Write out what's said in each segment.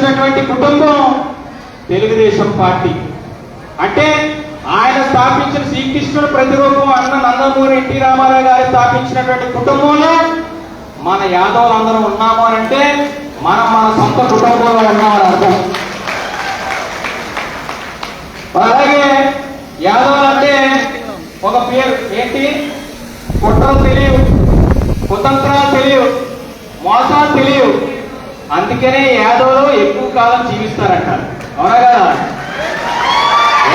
స్థాపించినటువంటి కుటుంబం తెలుగుదేశం పార్టీ. అంటే ఆయన స్థాపించిన శ్రీకృష్ణుడు ప్రతిరూపం అన్న నందమూరి ఎన్టీ రామారావు గారు స్థాపించినటువంటి కుటుంబంలో మన యాదవులు అందరం ఉన్నాము అని అంటే మనం మన సొంత కుటుంబంలో ఉన్నామని అర్థం. అలాగే యాదవులు అంటే ఒక పేరు ఏంటి, కుట్రలు తెలియవు, కుతంత్రాలు తెలియవు, మోసాలు తెలియవు. అందుకనే యాదవులు ఎక్కువ కాలం జీవిస్తారంట. అవునా కదా?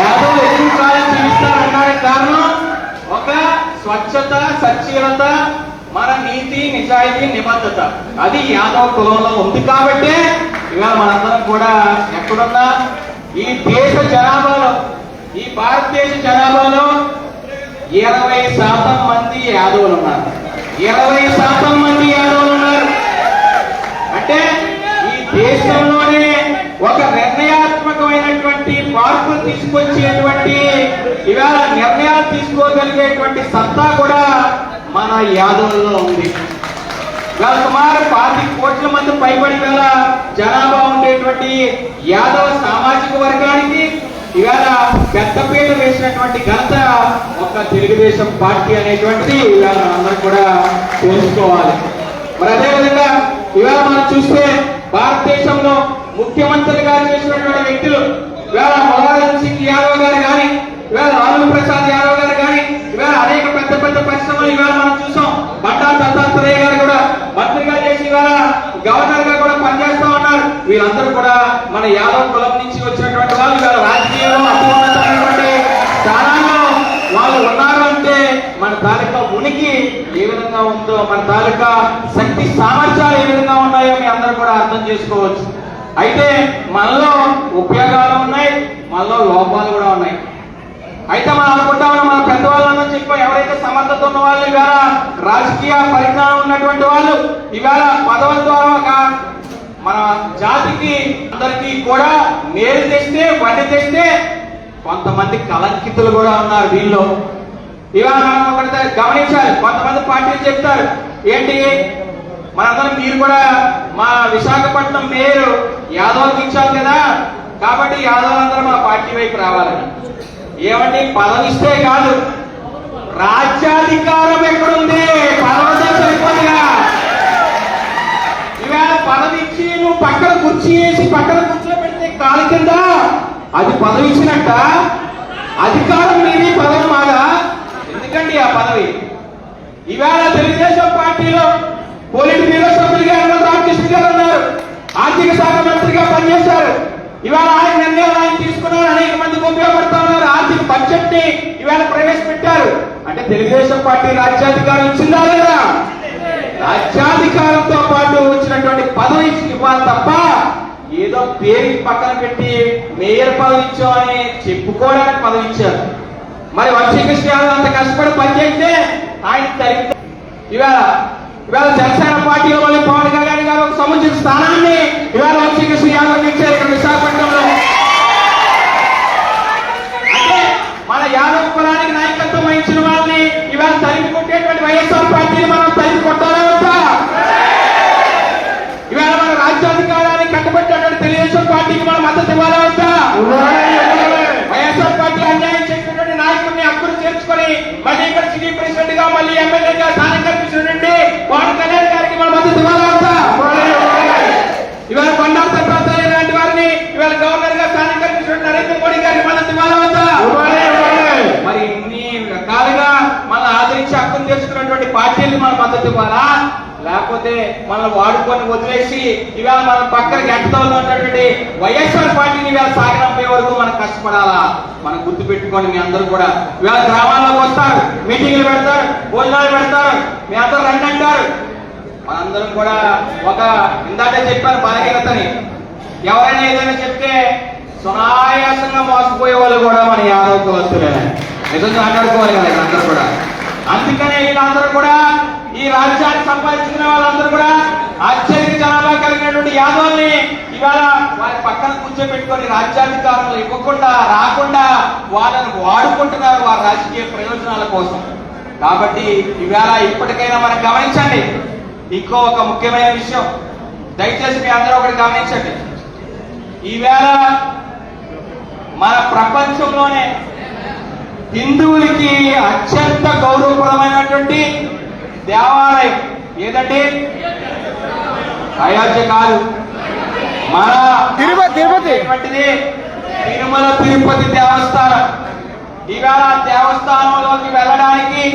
యాదవులు ఎక్కువ కాలం జీవిస్తారనడానికి కారణం ఒక స్వచ్ఛత, సచ్చీలత, మన నీతి, నిజాయితీ, నిబద్ధత. అది యాదవ కులంలో ఉంది. కాబట్టి ఇవాళ మనందరం కూడా ఎక్కడున్నా ఈ దేశ జనాభాలో, ఈ భారతదేశ జనాభాలో 20% మంది యాదవులు ఉన్నారు. 20% మంది యాదవులు ఉన్నారు. అంటే ఈ దేశంలోనే ఒక నిర్ణయాత్మకమైనటువంటి మార్పులు తీసుకొచ్చేటువంటి, ఇవాళ నిర్ణయాలు తీసుకోగలిగేటువంటి సత్తా కూడా మన యాదవుల్లో ఉంది. ఇవాళ సుమారు 25 కోట్ల మంది పైబడి వేల జనాభా ఉండేటువంటి యాదవ సామాజిక వర్గానికి ఇవాళ పెద్దపీట వేసినటువంటి ఘనత ఒక తెలుగుదేశం పార్టీ అనేటువంటిది ఇవాళ అందరూ కూడా తెలుసుకోవాలి. మరి అదేవిధంగా ఇవాళ మనం చూస్తే భారతదేశంలో ముఖ్యమంత్రిగా చేసినటువంటి వ్యక్తులు ఇవాళ ములాయం సింగ్ యాదవ్ గారు కానీ, ఇవాళ లాలూ ప్రసాద్ యాదవ్ గారు కానీ, ఇవాళ అనేక పెద్ద పెద్ద పరిశ్రమలు ఇవాళ మనం చూసాం. బండా దత్తాత్రేయ గారు కూడా మంత్రిగా చేసి ఇవాళ గవర్నర్ గా కూడా పనిచేస్తా ఉన్నారు. వీళ్ళందరూ కూడా మన యాదవ్ కులం నుంచి వచ్చినటువంటి వాళ్ళు. ఇవాళ రాజకీయంలో అత్యున్నతమైనటువంటి స్థానాల్లో వాళ్ళు ఉన్నారు అంటే మన తాలూకా ఉనికి ఏ విధంగా ఉందో, మన తాలూకా శక్తి సామర్థ్యాలు ఏ విధంగా ఉన్నాయో మీ అందరూ కూడా అర్థం చేసుకోవచ్చు. అయితే మనలో ఉపయోగాలు ఉన్నాయి, మనలో లోపాలు కూడా ఉన్నాయి. అయితే మనం అనుకుంటా ఉన్నాం, మన పెద్దవాళ్ళని చెప్పి ఎవరైతే సమర్థత ఉన్న వాళ్ళు, ఇవాళ రాజకీయ పరిజ్ఞానం ఉన్నటువంటి వాళ్ళు, ఇవాళ పదవుల ద్వారా మన జాతికి అందరికీ కూడా మేలు తెస్తే, బండి తెస్తే కొంతమంది కలంకితులు కూడా ఉన్నారు వీళ్ళు. ఇవాళ మనం ఒకటి గమనించాలి. కొంతమంది పార్టీలు చెప్తారు ఏంటి, మనందరం మీరు కూడా మా విశాఖపట్నం మేయర్ యాదవ్కి ఇచ్చారు కదా, కాబట్టి యాదవులందరూ మా పార్టీ వైపు రావాలని. ఏమండి, పదవి ఇస్తే కాదు, రాజ్యాధికారం ఎక్కడుంది? పదవితో సరిపోదుగా. ఇవాళ పదవి ఇచ్చి నువ్వు పక్కన కుర్చీ వేసి పక్కన కూర్చోబెడితే కాలు కింద అది పదవి ఇచ్చినట్ట. అధికారం మీది, పదవి మాదా? ఎందుకండి ఆ పదవి? ఇవాళ తెలుగుదేశం పార్టీలో పోలిట్ బ్యూరో సభ్యులుగా రామకృష్ణ గారు ఉన్నారు. ఆర్థిక శాఖ మంత్రిగా పనిచేశారు. ఇవాళ ఆయన నిర్ణయాలు ఆయన తీసుకున్నారు, అనేక మందికి ఉపయోగపడతా ఉన్నారు. ఆర్థిక బడ్జెట్ ని ఇవాళ ప్రవేశపెట్టారు. అంటే తెలుగుదేశం పార్టీ రాజ్యాధికారం ఇచ్చిందా లేదా? రాజ్యాధికారంతో పాటు వచ్చినటువంటి పదవి ఇవ్వాలి తప్ప ఏదో పేరుకి పక్కన పెట్టి మేయర్ పదవి ఇచ్చామని చెప్పుకోవడానికి పదవి ఇచ్చారు. మరి వంశీకృష్ణ యాదవ్ అంత కష్టపడి పనిచేస్తే ఆయన తరిగి ఇవాళ జనసేన పార్టీలో మళ్ళీ పవన్ కళ్యాణ్ గారు ఒక సముచిత స్థానాన్ని ఇవాళ వంశీకృష్ణ యాదవ్ ఇచ్చారు ఇక్కడ విశాఖపట్నంలో. అంటే మన యాదవ్ కులానికి నాయకత్వం వహించిన వాళ్ళని ఇవాళ తరిమి కొట్టేటువంటి వైఎస్ఆర్ పార్టీని మనం తరిమి కొట్టాలా వద్దా? ఇవాళ మన రాజ్యాధికారాన్ని కట్టబెట్టేటువంటి తెలుగుదేశం పార్టీకి మనం మద్దతు ఇవ్వాలా వద్దా? వైఎస్ఆర్ పార్టీ అన్యాయం చేసినటువంటి నాయకుడిని హక్కును చేర్చుకొని మళ్ళీ ఇక్కడ సిటీ ప్రెసిడెంట్ గా, మళ్ళీ ఎమ్మెల్యేగా స్థానం కల్పించినటువంటి పవన్ కళ్యాణ్ గారికి మనం మద్దతు ఇవ్వాలా వద్దా? ఇవాళ బండా దత్తాత్రేయ లాంటి వారిని ఇవాళ గవర్నర్ గా స్థానం కల్పించినటువంటి నరేంద్ర మోడీ గారికి మద్దతు ఇవ్వాలా వద్దా? మరి ఇన్ని రకాలుగా మన ఆదరించి హక్కును చేర్చుకున్నటువంటి పార్టీలకు మనం మద్దతు ఇవ్వాలా? లేకపోతే మనల్ని వాడుకొని వదిలేసి ఇవాళ మనం పక్కన గంటతో ఉన్నటువంటి వైఎస్ఆర్ పార్టీని ఇవాళ సాగనంపే వరకు మనం కష్టపడాలా? మనం గుర్తు పెట్టుకోండి. మీ అందరూ కూడా ఇవాళ గ్రామాల్లోకి వస్తారు, మీటింగ్లు పెడతారు, భోజనాలు పెడతారు, మీ అందరూ రండి అంటారు. మనందరం కూడా ఒక ఇందాక చెప్పారు బలహీనతని. ఎవరైనా ఏదైనా చెప్తే సునాయాసంగా మోసపోయే వాళ్ళు కూడా మన యాదవ్ కులస్తులే. నిజంగా మాట్లాడుకోవాలి కదా అందరూ కూడా. అందుకనే వీళ్ళందరూ కూడా ఈ రాజ్యాన్ని సంపాదించుకునే వాళ్ళందరూ కూడా అత్యధిక జనాభా కలిగినటువంటి యాదవుల్ని ఇవాళ వారి పక్కన కూర్చోబెట్టుకొని రాజ్యాధికారంలో ఇవ్వకుండా, రాకుండా వాళ్ళని వాడుకుంటున్నారు వారి రాజకీయ ప్రయోజనాల కోసం. కాబట్టి ఇవాళ ఇప్పటికైనా మనం గమనించండి. ఇంకో ఒక ముఖ్యమైన విషయం, దయచేసి మీ అందరూ ఒకటి గమనించండి. ఈవేళ మన ప్రపంచంలోనే హిందువులకి అత్యంత గౌరవప్రదమైనటువంటి దేవాలయం ఏదండి? అయోధ్య కాదు, మన తిరుమల తిరుపతి దేవస్థానం. ఈవేళ ఆ దేవస్థానంలోకి వెళ్ళడానికి,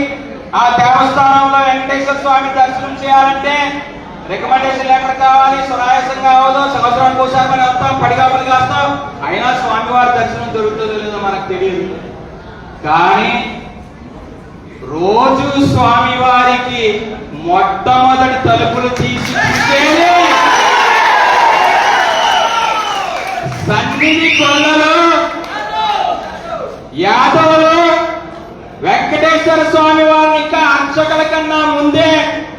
ఆ దేవస్థానంలో వెంకటేశ్వర స్వామి దర్శనం చేయాలంటే రికమెండేషన్ ఎక్కడ కావాలి? సునాయాసంగా అవ్వదు. సంవత్సరానికి ఒకసారి మనం వస్తాం, పడిగాపులు కాస్తాం, అయినా స్వామివారి దర్శనం దొరుకుతుందో లేదో మనకు తెలియదు. కానీ రోజు స్వామివారికి మొట్టమొదటి తలుపులు తీసి చూసేది సన్నిధి కొల్లలో యాదవులు వెంకటేశ్వర స్వామి వారిని ఇంకా అర్చకుల కన్నా ముందే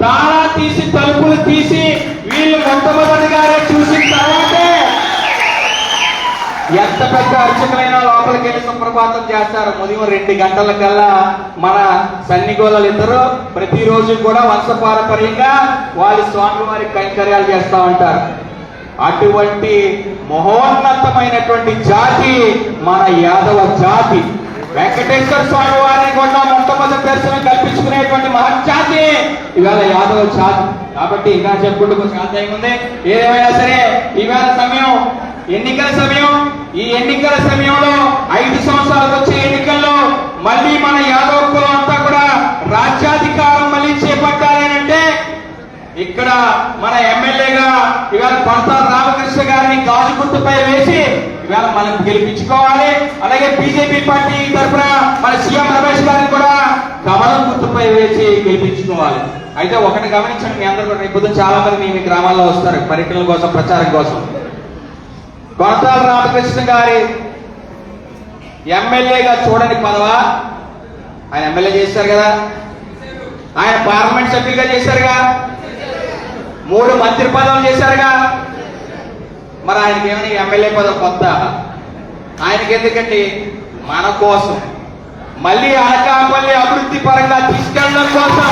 తాళా తీసి తలుపులు తీసి వీళ్ళు మొట్టమొదటిగానే చూసిన తర్వాతే ఎంత పెద్ద అర్చకులైనా లోపలికి వెళ్ళి సుప్రభాతం చేస్తారు. ఉదయం 2 గంటలకల్లా మన సన్నిగోళాలు ఇద్దరు ప్రతిరోజు కూడా వంశపారపర్యంగా వాళ్ళు స్వామివారి కైంకర్యాలు చేస్తూ ఉంటారు. అటువంటి మహోన్నతమైనటువంటి జాతి మన యాదవ జాతి. వెంకటేశ్వర స్వామి వారిని కూడా మొట్టమొదటి దర్శనం కల్పించుకునేటువంటి మహర్జాతి ఇవాళ యాదవ జాతి. కాబట్టి ఇంకా చెప్పుకుంటూ కొంచెం ఆదాయం ఉంది. ఏదేమైనా సరే ఇవాళ సమయం ఎన్నికల సమయం. ఈ ఎన్నికల సమయంలో 5 సంవత్సరాలకు వచ్చే ఎన్నికల్లో మళ్ళీ మన యాదవ కులం అంతా కూడా రాజ్యాధికారం మళ్ళీ చేపట్టాలంటే ఇక్కడ మన ఎమ్మెల్యేగా ఇవాళ కొనసాల రామకృష్ణ గారిని గాజు గుర్తుపై వేసి ఇవాళ మనం గెలిపించుకోవాలి. అలాగే బీజేపీ పార్టీ తరఫున మన సీఎం రమేష్ గారిని కూడా కమలం గుర్తుపై వేసి గెలిపించుకోవాలి. అయితే ఒకటి గమనించండి, మీ అందరూ కూడా రేపు చాలా మంది మీ గ్రామాల్లో వస్తారు పర్యటనల కోసం, ప్రచారం కోసం. కొనసాల రామకృష్ణ గారి ఎమ్మెల్యేగా చూడని పదవా? ఆయన ఎమ్మెల్యే చేశారు కదా, ఆయన పార్లమెంట్ సభ్యులుగా చేశారుగా, 3 మంత్రి పదవులు చేశారుగా. మరి ఆయనకి ఏమైనా ఎమ్మెల్యే పదవి కొత్త? ఆయనకి ఎందుకండి? మన కోసం మళ్ళీ అనకాపల్లి అభివృద్ధి పరంగా తీసుకెళ్ళడం కోసం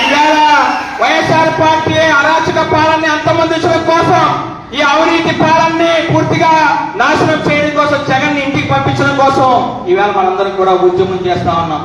ఇవాళ వైఎస్ఆర్ పార్టీ అరాచక పాలనని అంతమొందించడం కోసం, ఈ అవినీతి పాలనని పూర్తిగా నాశనం చేయడం కోసం, జగన్ ఇంటికి పంపించడం కోసం ఇవాళ మనందరం కూడా ఉద్యమం చేస్తా ఉన్నాం.